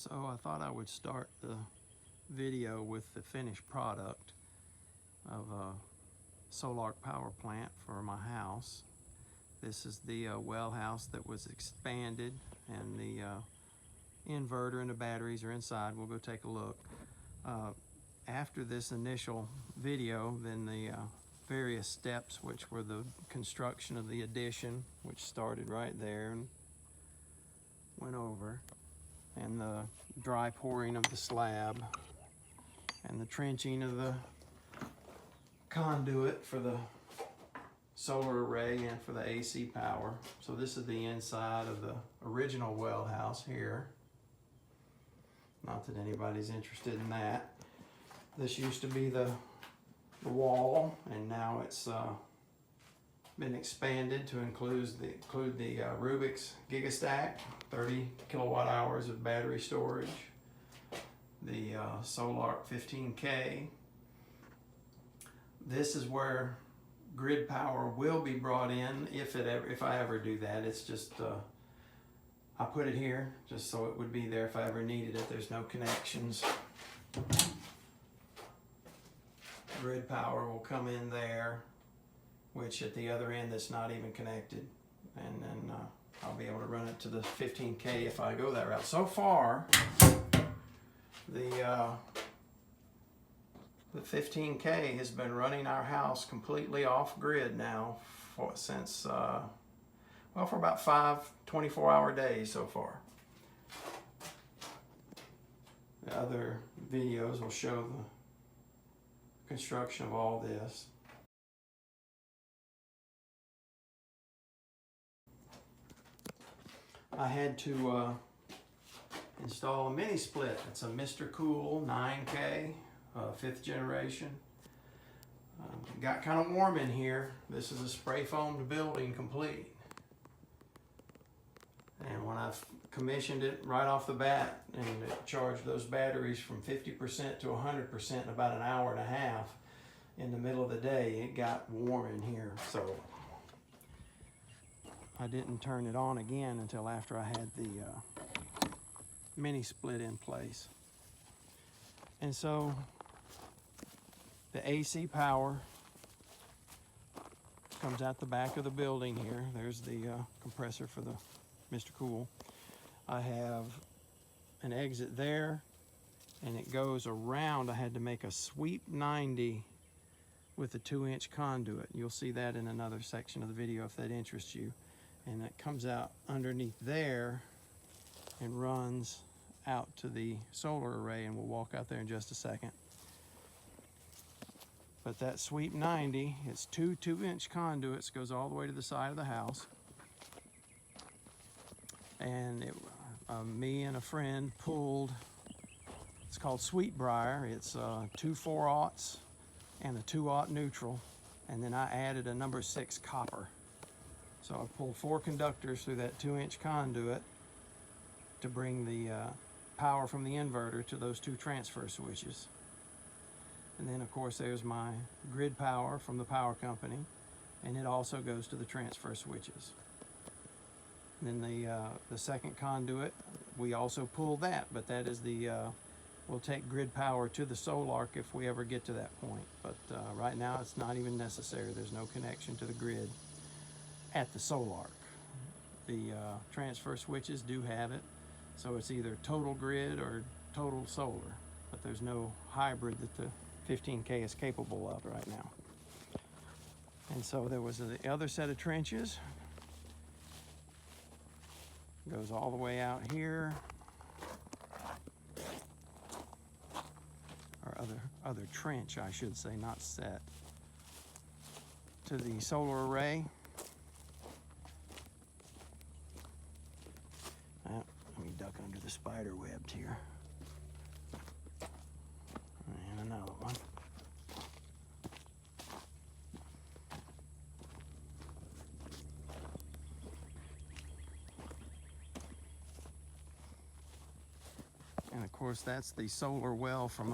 So I thought I would start the video with the finished product of a Sol-Ark power plant for my house. This is the well house that was expanded, and the inverter and the batteries are inside. We'll go take a look. After this initial video, then the various steps, which were the construction of the addition, which started right there and went over, and the dry pouring of the slab, and the trenching of the conduit for the solar array and for the AC power. So this is the inside of the original well house here. Not that anybody's interested in that. This used to be the wall, and now it's been expanded to include the Rubix Giga Stack, 30 kilowatt hours of battery storage, the Sol-Ark 15K. This is where grid power will be brought in if I ever do that. It's just I put it here just so it would be there if I ever needed it. There's no connections. Grid power will come in there, which at the other end that's not even connected, and then I'll be able to run it to the 15K if I go that route. So far, the 15K has been running our house completely off grid now for about 5 24-hour days so far. The other videos will show the construction of all this. I had to install a mini split. It's a Mr. Cool 9K, 5th generation. It got kind of warm in here. This is a spray foamed building complete. And when I commissioned it right off the bat, and it charged those batteries from 50% to 100% in about an hour and a half in the middle of the day, it got warm in here. So I didn't turn it on again until after I had the mini split in place. And so the AC power comes out the back of the building here. There's the compressor for the Mr. Cool. I have an exit there, and it goes around. I had to make a sweep 90 with a 2-inch conduit. You'll see that in another section of the video if that interests you. And it comes out underneath there and runs out to the solar array, and we'll walk out there in just a second. But that sweep 90, it's two 2-inch conduits, goes all the way to the side of the house. And me and a friend pulled, it's called Sweetbriar. It's 2 4/0 and a 2/0 neutral. And then I added a number 6 copper. So I pulled 4 conductors through that 2-inch conduit to bring the power from the inverter to those 2 transfer switches. And then of course there's my grid power from the power company, and it also goes to the transfer switches. And then the second conduit, we also pull that, but that is we'll take grid power to the Sol-Ark if we ever get to that point. But right now it's not even necessary. There's no connection to the grid at the Sol-Ark. The transfer switches do have it, so it's either total grid or total solar, but there's no hybrid that the 15K is capable of right now. And so there was the other set of trenches. Goes all the way out here, or other trench, I should say, not set, to the solar array. Let me duck under the spider webs here. And another one. And of course, that's the solar well from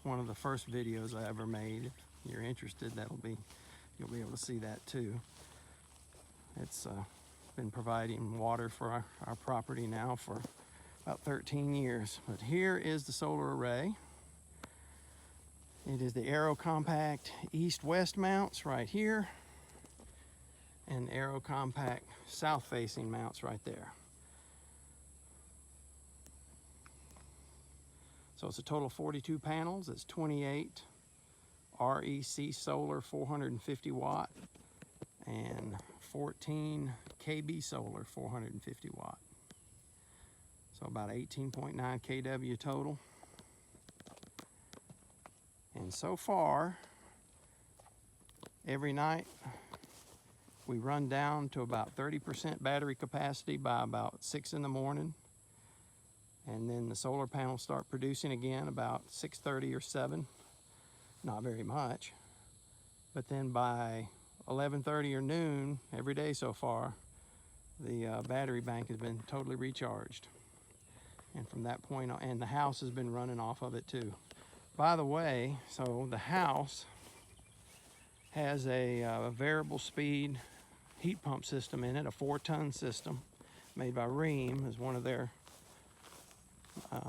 one of the first videos I ever made. If you're interested, you'll be able to see that too. It's been providing water for our property now for about 13 years. But here is the solar array. It is the AeroCompact east-west mounts right here, and AeroCompact south-facing mounts right there. So it's a total of 42 panels. It's 28 REC solar 450 watt and 14 KB solar 450 watt. So about 18.9 kW total. And so far, every night we run down to about 30% battery capacity by about 6 in the morning. And then the solar panels start producing again about 6:30 or 7. Not very much. But then by 11:30 or noon, every day so far, the battery bank has been totally recharged. And from that point on, and the house has been running off of it too. By the way, so the house has a variable speed heat pump system in it, a 4-ton system made by Rheem, is one of their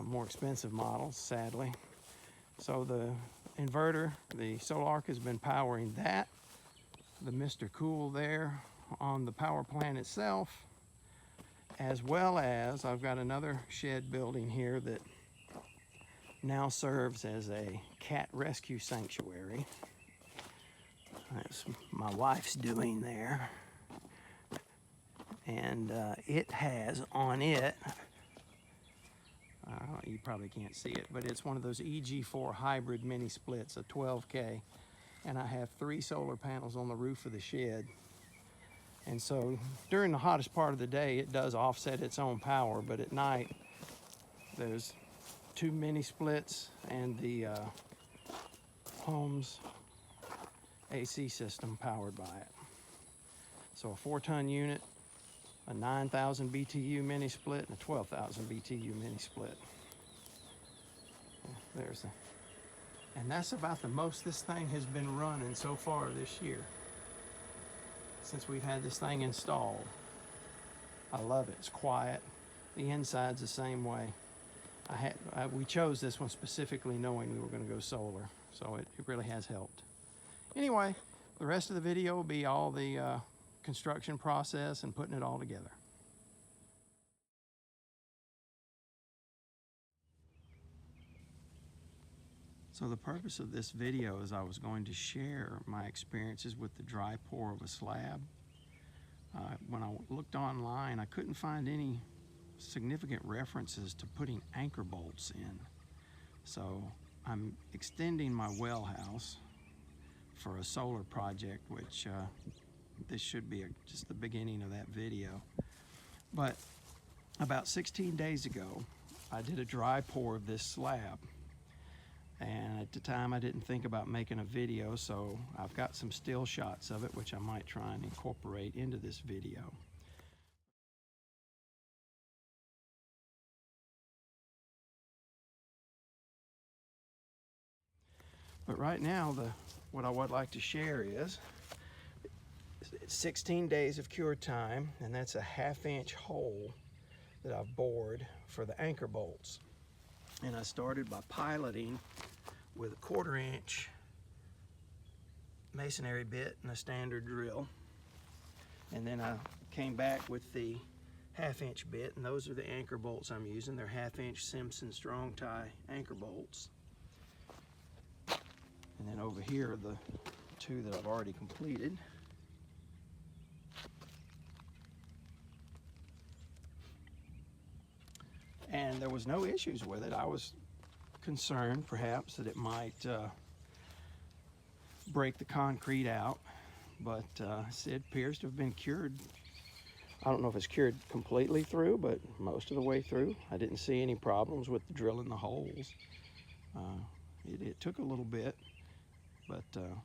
more expensive models, sadly. So the inverter, the Sol-Ark, has been powering that, the Mr. Cool there on the power plant itself, as well as I've got another shed building here that now serves as a cat rescue sanctuary. That's my wife's doing there. And it has on it, you probably can't see it, but it's one of those EG4 hybrid mini splits, a 12K. And I have 3 solar panels on the roof of the shed. And so during the hottest part of the day, it does offset its own power, but at night, there's 2 mini splits and the home's AC system powered by it. So a 4-ton unit, a 9,000 BTU mini split, and a 12,000 BTU mini split. There's the, and that's about the most this thing has been running so far this year, since we've had this thing installed. I love it. It's quiet. The inside's the same way. We chose this one specifically knowing we were going to go solar, so it really has helped. Anyway, the rest of the video will be all the construction process and putting it all together. So the purpose of this video is I was going to share my experiences with the dry pour of a slab. When I looked online, I couldn't find any significant references to putting anchor bolts in. So I'm extending my well house for a solar project, which this should be just the beginning of that video. But about 16 days ago, I did a dry pour of this slab. And at the time I didn't think about making a video, so I've got some still shots of it, which I might try and incorporate into this video. But right now, what I would like to share is 16 days of cure time, and that's a 1/2-inch hole that I've bored for the anchor bolts. And I started by piloting with a 1/4-inch masonry bit and a standard drill. And then I came back with the 1/2-inch bit, and those are the anchor bolts I'm using. They're 1/2-inch Simpson strong tie anchor bolts. And then over here are the 2 that I've already completed. And there was no issues with it. I was concerned perhaps that it might break the concrete out, but it appears to have been cured. I don't know if it's cured completely through, but most of the way through. I didn't see any problems with drilling the holes. It took a little bit, but the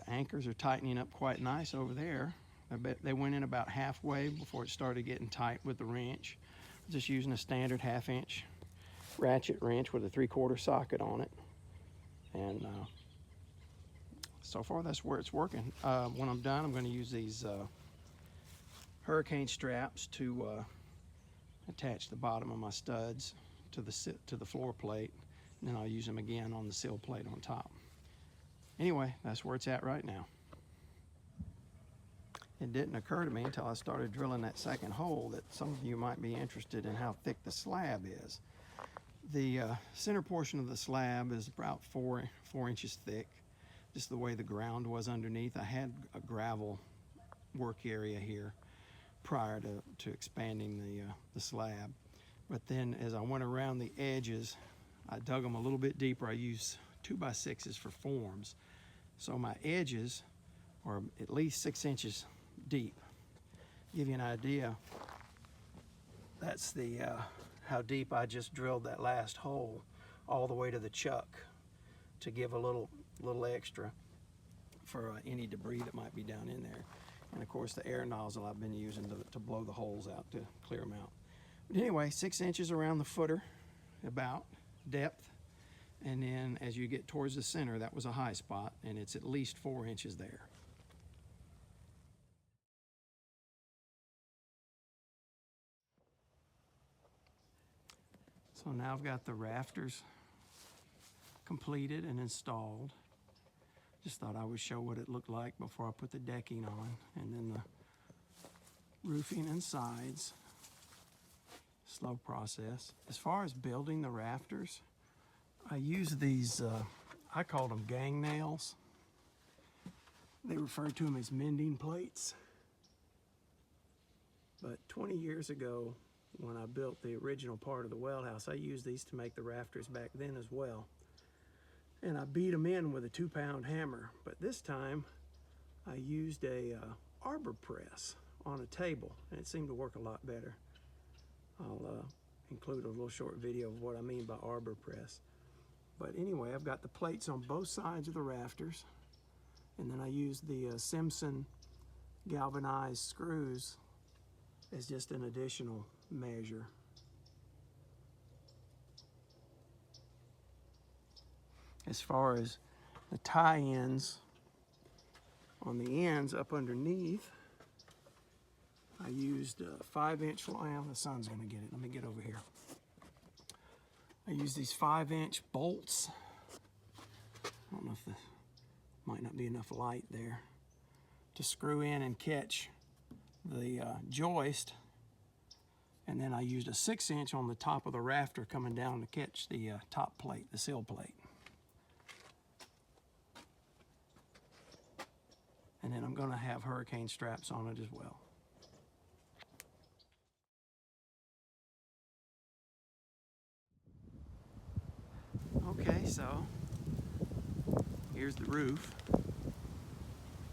anchors are tightening up quite nice over there. I bet they went in about halfway before it started getting tight with the wrench. Just using a standard 1/2-inch ratchet wrench with a 3/4 socket on it. And so far that's where it's working. When I'm done, I'm going to use these hurricane straps to attach the bottom of my studs to the floor plate, and then I'll use them again on the sill plate on top. Anyway, that's where it's at right now. It didn't occur to me until I started drilling that second hole that some of you might be interested in how thick the slab is. The center portion of the slab is about 4 inches thick, just the way the ground was underneath. I had a gravel work area here prior to expanding the slab. But then as I went around the edges, I dug them a little bit deeper. I used 2x6s for forms. So my edges are at least 6 inches deep. Give you an idea, that's the how deep I just drilled that last hole, all the way to the chuck, to give a little extra for any debris that might be down in there. And of course the air nozzle I've been using to blow the holes out to clear them out. But anyway, 6 inches around the footer, about depth. And then as you get towards the center, that was a high spot, and it's at least 4 inches there. So now I've got the rafters completed and installed. Just thought I would show what it looked like before I put the decking on, and then the roofing and sides. Slow process. As far as building the rafters, I use these, I call them gang nails. They refer to them as mending plates. But 20 years ago, when I built the original part of the well house, I used these to make the rafters back then as well. And I beat them in with a 2-pound hammer. But this time, I used a arbor press on a table, and it seemed to work a lot better. I'll include a little short video of what I mean by arbor press. But anyway, I've got the plates on both sides of the rafters, and then I use the Simpson galvanized screws as just an additional measure. As far as the tie-ins on the ends up underneath, I used 5-inch, well, the sun's gonna get it. Let me get over here. I use these 5-inch bolts. I don't know if there might not be enough light there to screw in and catch the joist. And then I used a 6-inch on the top of the rafter coming down to catch the top plate, the sill plate. And then I'm gonna have hurricane straps on it as well. Okay, so here's the roof.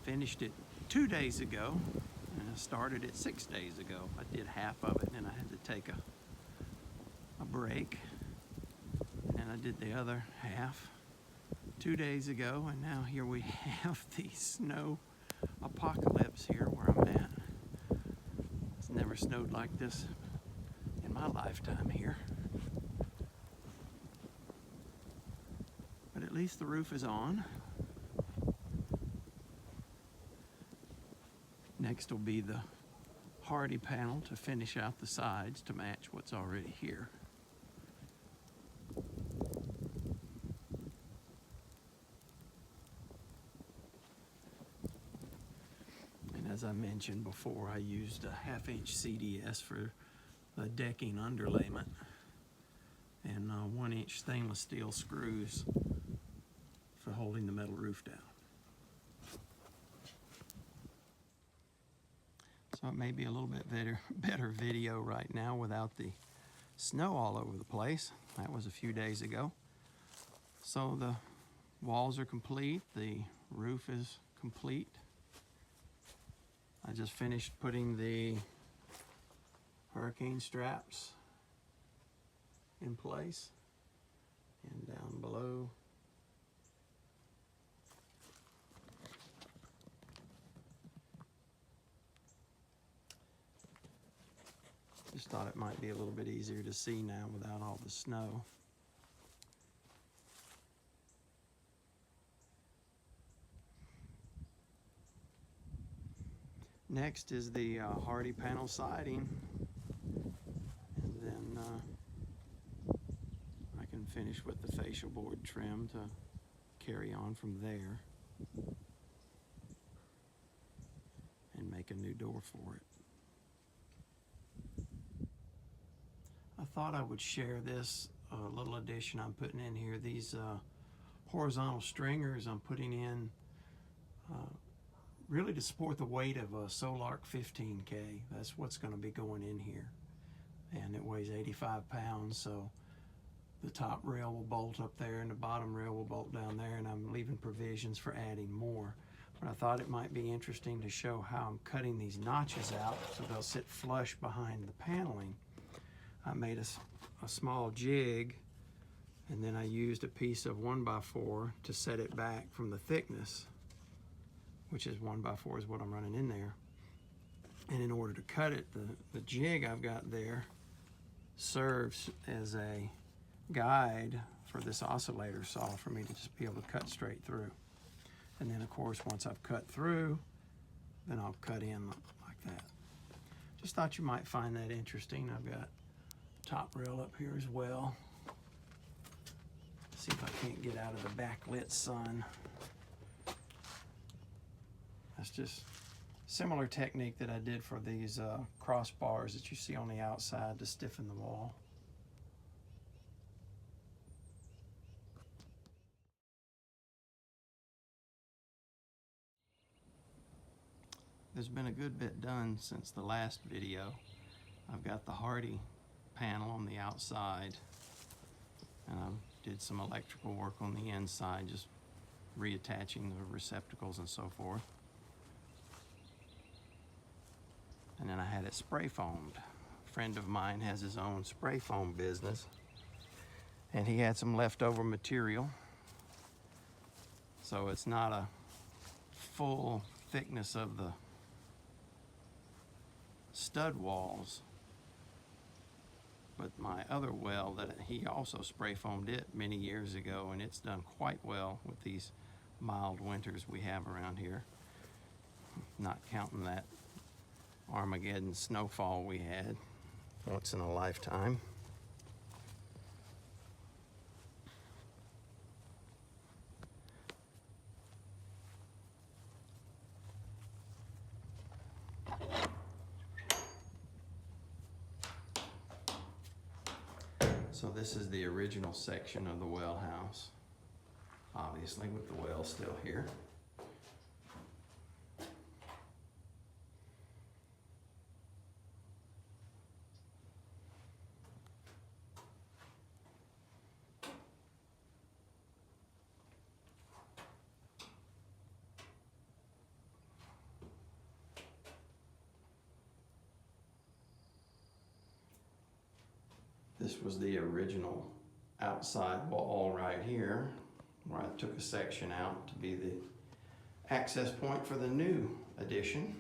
Finished it 2 days ago, and I started it 6 days ago. I did half of it, and I had to take a break. And I did the other half 2 days ago, and now here we have the snow apocalypse here where I'm at. It's never snowed like this in my lifetime here. But at least the roof is on. Next will be the Hardi panel to finish out the sides to match what's already here. And as I mentioned before, I used a 1/2-inch CDS for the decking underlayment, and 1-inch stainless steel screws for holding the metal roof down. So it may be a little bit better video right now without the snow all over the place. That was a few days ago. So the walls are complete, the roof is complete. I just finished putting the hurricane straps in place, and down below just thought it might be a little bit easier to see now without all the snow. Next is the Hardi panel siding. And finish with the fascia board trim to carry on from there and make a new door for it. I thought I would share this little addition I'm putting in here. These horizontal stringers I'm putting in really to support the weight of a Sol-Ark 15K. That's what's going to be going in here. And it weighs 85 pounds, so the top rail will bolt up there and the bottom rail will bolt down there, and I'm leaving provisions for adding more. But I thought it might be interesting to show how I'm cutting these notches out so they'll sit flush behind the paneling. I made a small jig, and then I used a piece of 1x4 to set it back from the thickness, which is 1x4 is what I'm running in there. And in order to cut it, the jig I've got there serves as a guide for this oscillator saw for me to just be able to cut straight through. And then of course, once I've cut through, then I'll cut in like that. Just thought you might find that interesting. I've got top rail up here as well. See if I can't get out of the backlit sun. That's just similar technique that I did for these crossbars that you see on the outside to stiffen the wall. There's been a good bit done since the last video. I've got the Hardi panel on the outside, and I did some electrical work on the inside, just reattaching the receptacles and so forth. And then I had it spray foamed. A friend of mine has his own spray foam business, and he had some leftover material. So it's not a full thickness of the stud walls, but my other well that he also spray foamed it many years ago, and it's done quite well with these mild winters we have around here, not counting that Armageddon snowfall we had once in a lifetime. So this is the original section of the well house, obviously with the well still here. This was the original outside wall right here, where I took a section out to be the access point for the new addition.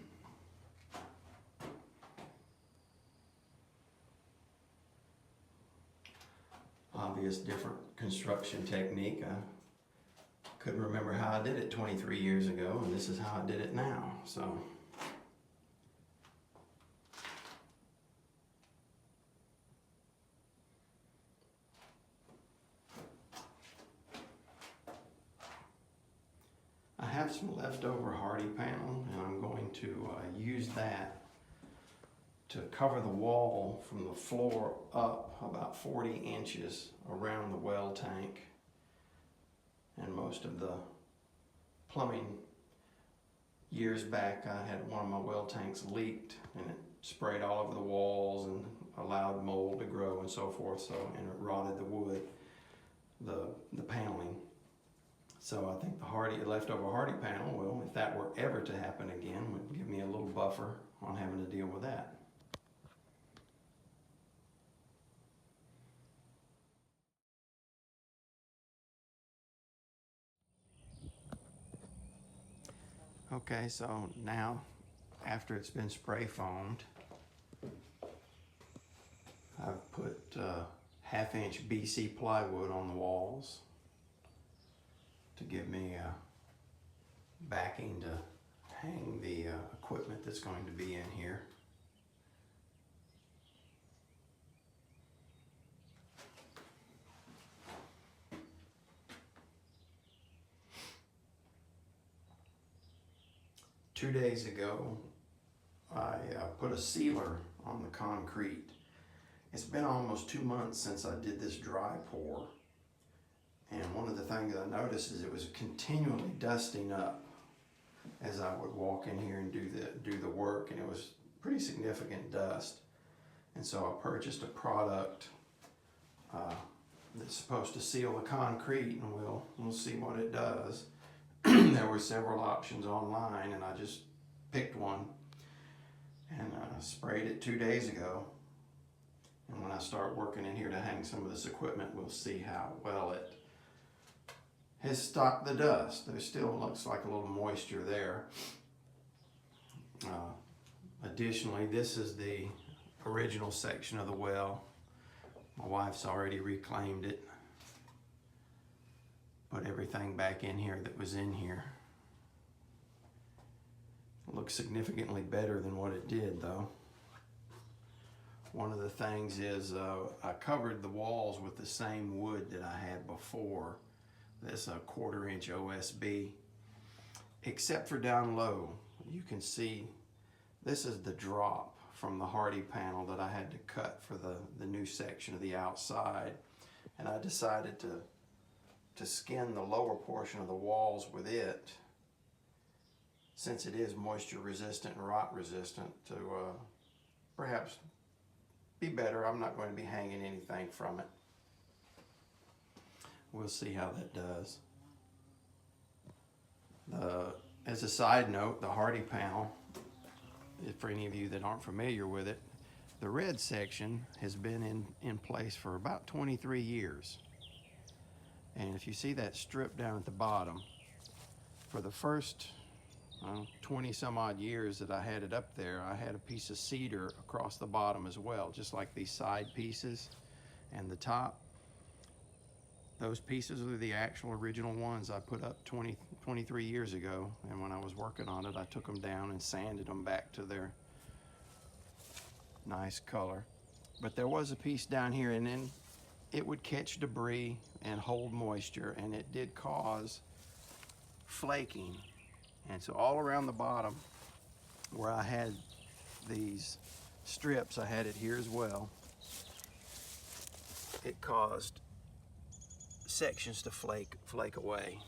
Obvious different construction technique. I couldn't remember how I did it 23 years ago, and this is how I did it now. So I have some leftover Hardi panel, and I'm going to use that to cover the wall from the floor up about 40 inches around the well tank. And most of the plumbing, years back, I had one of my well tanks leaked, and it sprayed all over the walls and allowed mold to grow and so forth, and it rotted the wood, the paneling. So I think the leftover Hardi panel will, if that were ever to happen again, would give me a little buffer on having to deal with that. Okay, so now, after it's been spray foamed, I've put 1/2-inch BC plywood on the walls to give me backing to hang the equipment that's going to be in here. 2 days ago, I put a sealer on the concrete. It's been almost 2 months since I did this dry pour. And one of the things I noticed is it was continually dusting up as I would walk in here and do the work, and it was pretty significant dust. And so I purchased a product that's supposed to seal the concrete, and we'll see what it does. There were several options online, and I just picked one and sprayed it 2 days ago. And when I start working in here to hang some of this equipment, we'll see how well it has stopped the dust. There still looks like a little moisture there. Additionally, this is the original section of the well. My wife's already reclaimed it. Put everything back in here that was in here. It looks significantly better than what it did, though. One of the things is I covered the walls with the same wood that I had before. This 1/4 inch OSB, except for down low. You can see this is the drop from the Hardi panel that I had to cut for the new section of the outside. And I decided to skin the lower portion of the walls with it, since it is moisture resistant and rot resistant, to perhaps be better. I'm not going to be hanging anything from it. We'll see how that does. As a side note, the Hardi panel, for any of you that aren't familiar with it, the red section has been in place for about 23 years. And if you see that strip down at the bottom, for the first 20 some odd years that I had it up there, I had a piece of cedar across the bottom as well, just like these side pieces and the top. Those pieces are the actual original ones I put up 23 years ago, and when I was working on it, I took them down and sanded them back to their nice color. But there was a piece down here, and then it would catch debris and hold moisture, and it did cause flaking. And so all around the bottom where I had these strips, I had it here as well. It caused sections to flake away.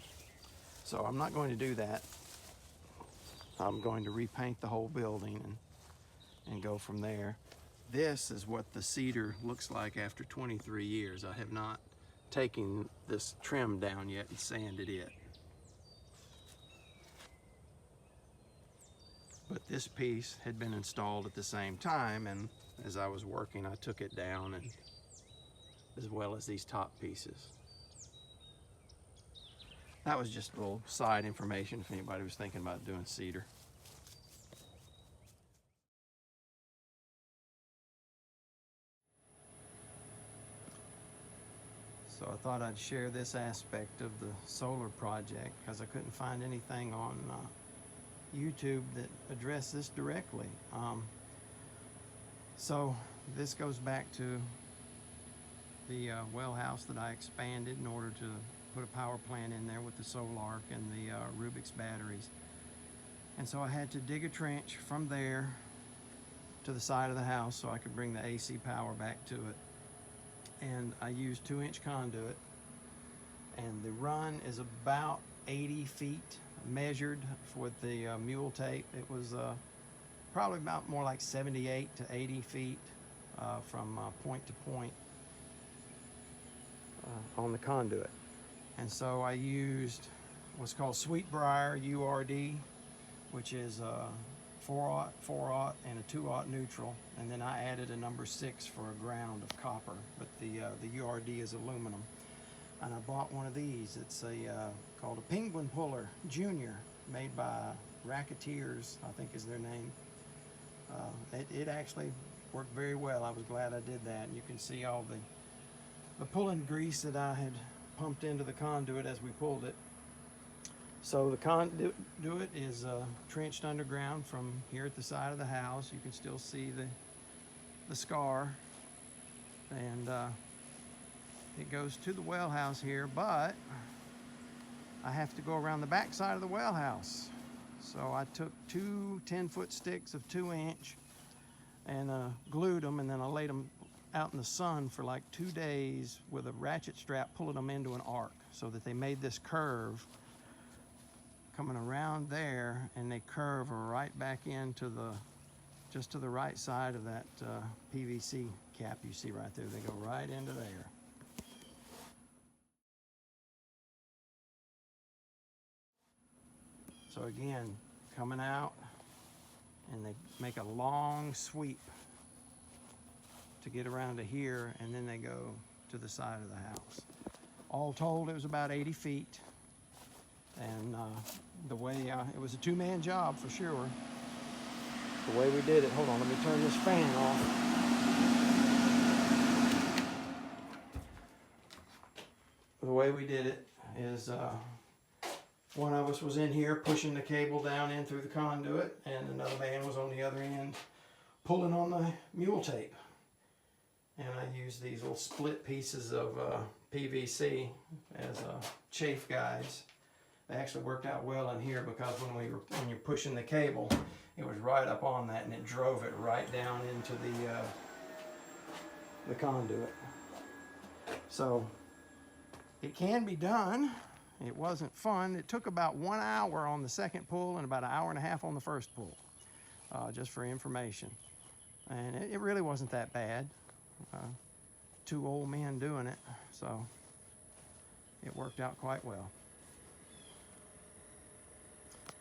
So I'm not going to do that. I'm going to repaint the whole building and go from there. This is what the cedar looks like after 23 years. I have not taken this trim down yet and sanded it. But this piece had been installed at the same time, and as I was working, I took it down, and as well as these top pieces. That was just a little side information if anybody was thinking about doing cedar. So I thought I'd share this aspect of the solar project because I couldn't find anything on YouTube that addressed this directly. So this goes back to the well house that I expanded in order to put a power plant in there with the Sol-Ark and the Rubix batteries. And so I had to dig a trench from there to the side of the house so I could bring the AC power back to it. And I used 2-inch conduit, and the run is about 80 feet measured with the mule tape. It was probably about more like 78 to 80 feet from point to point on the conduit. And so I used what's called Sweetbriar URD, which is 4/0, 4/0, and a 2/0 neutral. And then I added a number 6 for a ground of copper, but the URD is aluminum. And I bought one of these. It's called a Penguin Puller Junior, made by Racketeers, I think is their name. It actually worked very well. I was glad I did that. And you can see all the pulling grease that I had pumped into the conduit as we pulled it. So the conduit is trenched underground from here at the side of the house. You can still see the scar, and it goes to the well house here, but I have to go around the back side of the well house So I took two 10-foot sticks of 2-inch and glued them, and then I laid them out in the sun for like 2 days with a ratchet strap pulling them into an arc so that they made this curve coming around there, and they curve right back into the, just to the right side of that PVC cap you see right there. They go right into there. So again, coming out, and they make a long sweep to get around to here, and then they go to the side of the house. All told, it was about 80 feet. And the way, it was a two-man job for sure. The way we did it, hold on, let me turn this fan off. The way we did it is one of us was in here pushing the cable down in through the conduit, and another man was on the other end pulling on the mule tape. And I used these little split pieces of PVC as chafe guides. They actually worked out well in here because when you're pushing the cable, it was right up on that, and it drove it right down into the conduit. So it can be done. It wasn't fun. It took about 1 hour on the second pull and about 1.5 hours on the first pull, just for information. And it really wasn't that bad. Two old men doing it, so it worked out quite well.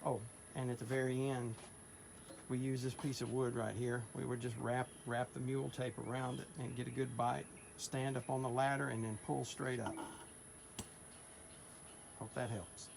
Oh, and at the very end, we used this piece of wood right here. We would just wrap the mule tape around it and get a good bite, stand up on the ladder, and then pull straight up. Hope that helps.